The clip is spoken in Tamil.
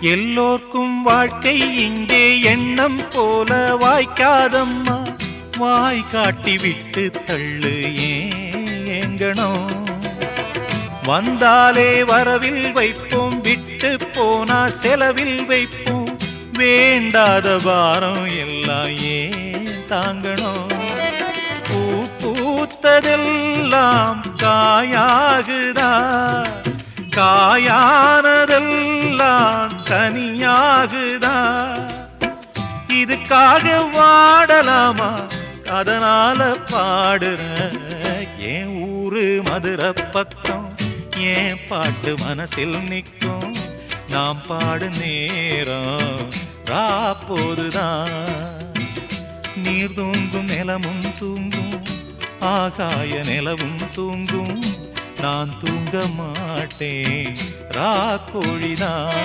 எல்லோர்க்கும் வாழ்க்கை இங்கே எண்ணம் போல வாய்க்காதம்மா. வாய் காட்டி விட்டு தள்ளு ஏங்கணும். வந்தாலே வரவில் வைப்போம், விட்டு போனா செலவில் வைப்போம். வேண்டாத பாரம் எல்லாம் ஏன் தாங்கணும். பூ பூத்ததெல்லாம் காயாகுதா, காயானதெல்லாம் தனியாகுதா. இதுக்காக வாடலாமா, அதனால பாடுற. என் ஊரு மதுரை பக்கம், என் பாட்டு மனசில் நிற்கும். நாம் பாடு நேரம் ராப்போதுதான். நீர் தூங்கும் நிலமும் தூங்கும், ஆகாய நிலவும் தூங்கும். நான் தூங்க மாட்டேன் ராக்கோழிதான்.